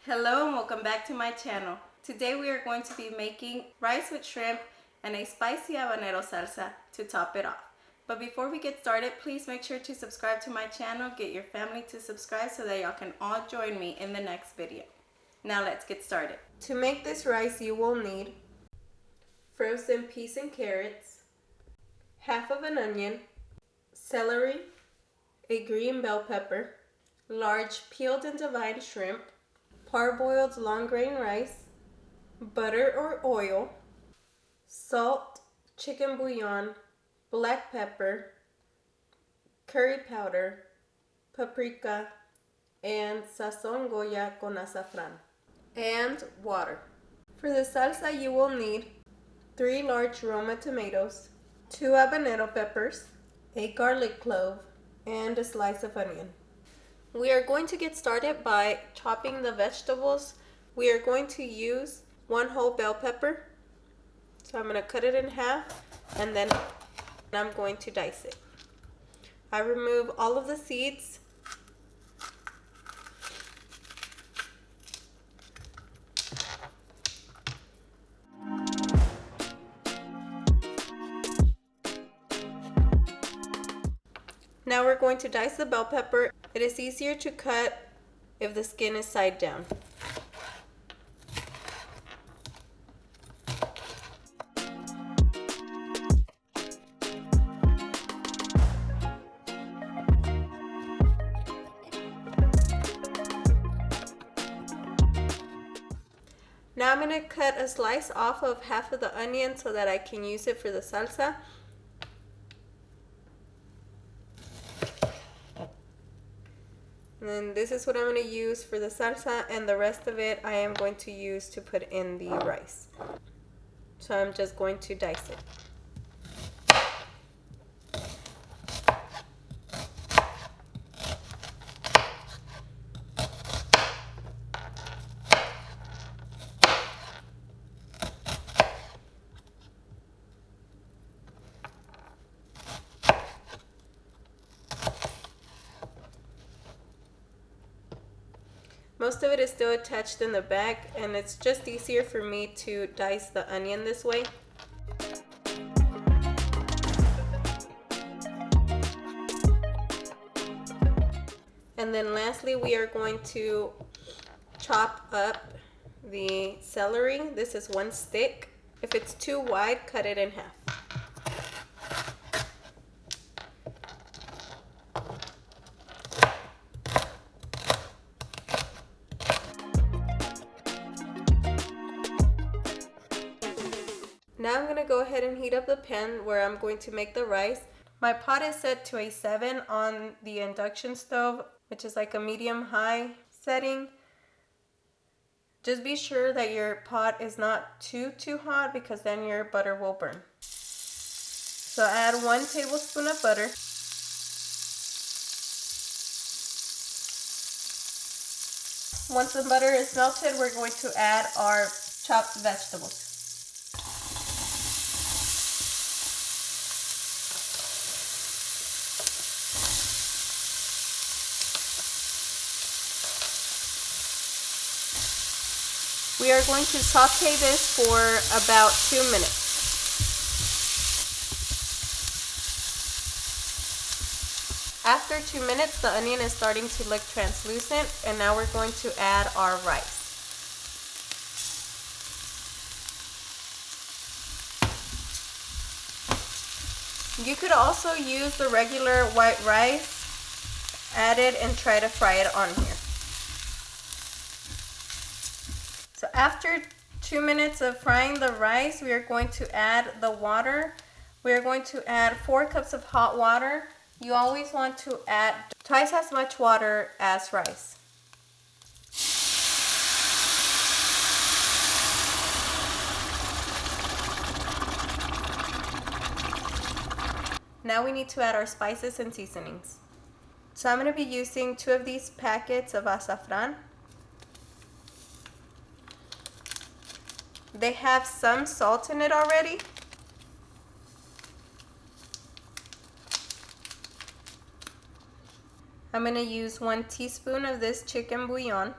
Hello and welcome back to my channel. Today we are going to be making rice with shrimp and a spicy habanero salsa to top it off. But before we get started, please make sure to subscribe to my channel, get your family to subscribe so that y'all can all join me in the next video. Now let's get started. To make this rice you will need frozen peas and carrots, half of an onion, celery, a green bell pepper, large peeled and deveined shrimp, parboiled long grain rice, butter or oil, salt, chicken bouillon, black pepper, curry powder, paprika, and Sazon Goya con Azafran, and water. For the salsa you will need 3 large Roma tomatoes, 2 Habanero Peppers, a garlic clove, and a slice of onion. We are going to get started by chopping the vegetables. We are going to use 1 whole bell pepper. So I'm going to cut it in half and then I'm going to dice it. I remove all of the seeds. Now we're going to dice the bell pepper. It is easier to cut if the skin is side down. Now I'm going to cut a slice off of half of the onion so that I can use it for the salsa. And then this is what I'm going to use for the salsa, and the rest of it I am going to use to put in the rice. So I'm just going to dice it. Most of it is still attached in the back, and it's just easier for me to dice the onion this way. And then lastly, we are going to chop up the celery. This is 1 stick. If it's too wide, cut it in half. Now I'm going to go ahead and heat up the pan where I'm going to make the rice. My pot is set to a 7 on the induction stove, which is like a medium-high setting. Just be sure that your pot is not too hot because then your butter will burn. So add 1 tablespoon of butter. Once the butter is melted, we're going to add our chopped vegetables. We are going to saute this for about 2 minutes. After 2 minutes, the onion is starting to look translucent, and now we're going to add our rice. You could also use the regular white rice, add it, and try to fry it on here. So after 2 minutes of frying the rice, we are going to add the water. We are going to add 4 cups of hot water. You always want to add twice as much water as rice. Now we need to add our spices and seasonings. So I'm going to be using 2 of these packets of Azafran. They have some salt in it already. I'm going to use 1 teaspoon of this chicken bouillon.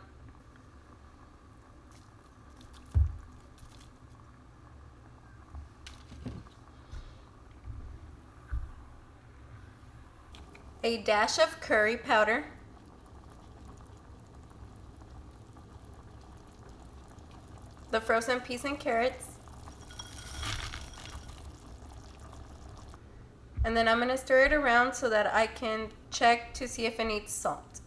a dash of curry powder, the frozen peas and carrots, and then I'm going to stir it around so that I can check to see if it needs salt.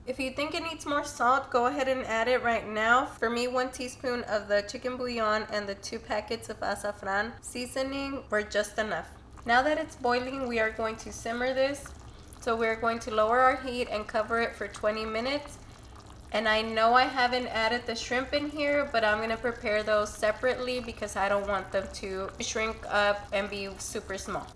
If you think it needs more salt, go ahead and add it right now. For me, 1 teaspoon of the chicken bouillon and the 2 packets of Azafran seasoning were just enough. Now that it's boiling, we are going to simmer this. So we're going to lower our heat and cover it for 20 minutes. And I know I haven't added the shrimp in here, but I'm gonna prepare those separately because I don't want them to shrink up and be super small.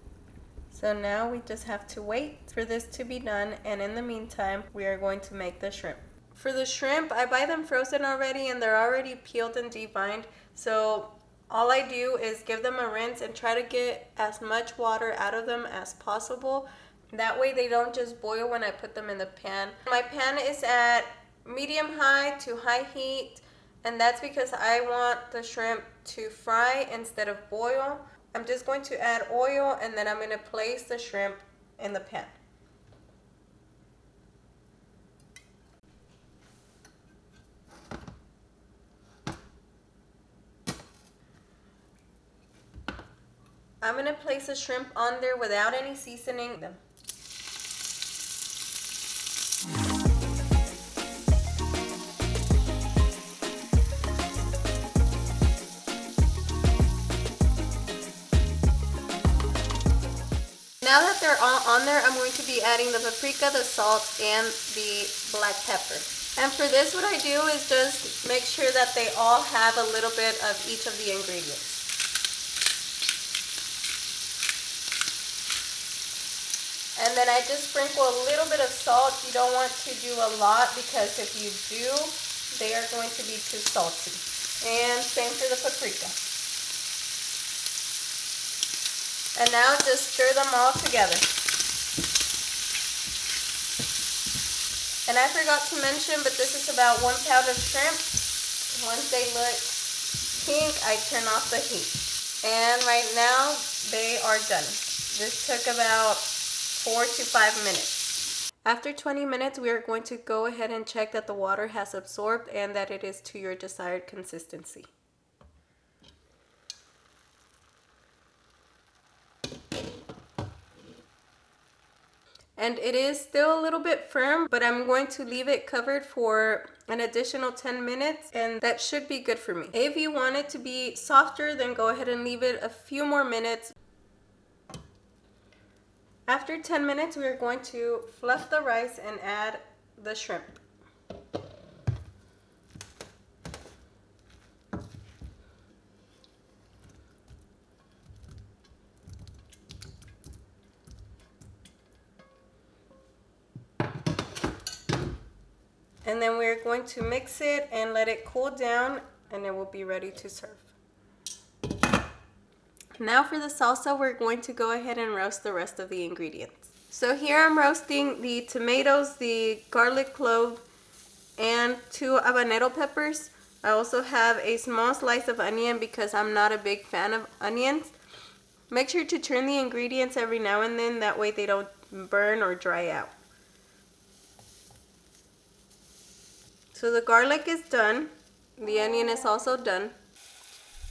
So now we just have to wait for this to be done, and in the meantime, we are going to make the shrimp. For the shrimp, I buy them frozen already and they're already peeled and deveined. So all I do is give them a rinse and try to get as much water out of them as possible. That way they don't just boil when I put them in the pan. My pan is at medium high to high heat, and that's because I want the shrimp to fry instead of boil. I'm just going to add oil and then I'm going to place the shrimp in the pan. I'm going to place the shrimp on there without any seasoning. Now that they're all on there, I'm going to be adding the paprika, the salt, and the black pepper. And for this, what I do is just make sure that they all have a little bit of each of the ingredients. And then I just sprinkle a little bit of salt. You don't want to do a lot because if you do, they are going to be too salty. And same for the paprika. And now just stir them all together. And I forgot to mention, but this is about 1 pound of shrimp. Once they look pink, I turn off the heat. And right now, they are done. This took about 4 to 5 minutes. After 20 minutes, we are going to go ahead and check that the water has absorbed and that it is to your desired consistency. And it is still a little bit firm, but I'm going to leave it covered for an additional 10 minutes, and that should be good for me. If you want it to be softer, then go ahead and leave it a few more minutes. After 10 minutes, we are going to fluff the rice and add the shrimp. And then we're going to mix it and let it cool down, and it will be ready to serve. Now for the salsa, we're going to go ahead and roast the rest of the ingredients. So here I'm roasting the tomatoes, the garlic clove, and 2 habanero peppers. I also have a small slice of onion because I'm not a big fan of onions. Make sure to turn the ingredients every now and then, that way they don't burn or dry out. So the garlic is done. The onion is also done.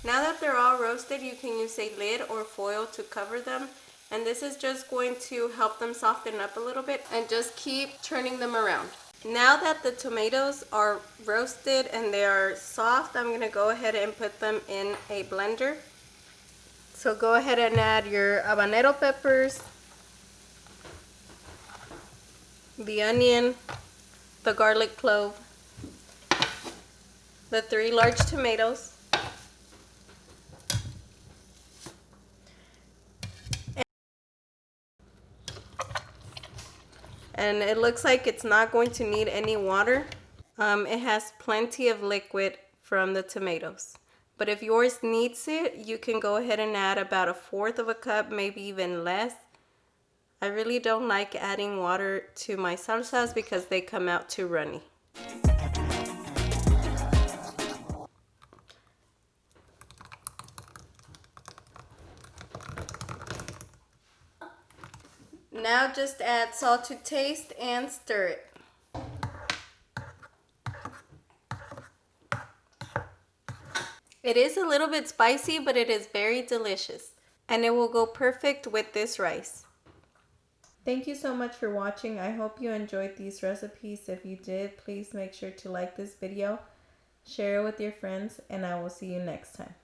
Now that they're all roasted, you can use a lid or foil to cover them. And this is just going to help them soften up a little bit, and just keep turning them around. Now that the tomatoes are roasted and they are soft, I'm going to go ahead and put them in a blender. So go ahead and add your habanero peppers, the onion, the garlic clove, the 3 large tomatoes, and it looks like it's not going to need any water. It has plenty of liquid from the tomatoes. But if yours needs it, you can go ahead and add about 1/4 of a cup, maybe even less. I really don't like adding water to my salsas because they come out too runny. Now just add salt to taste and stir it. It is a little bit spicy, but it is very delicious. And it will go perfect with this rice. Thank you so much for watching. I hope you enjoyed these recipes. If you did, please make sure to like this video, share it with your friends, and I will see you next time.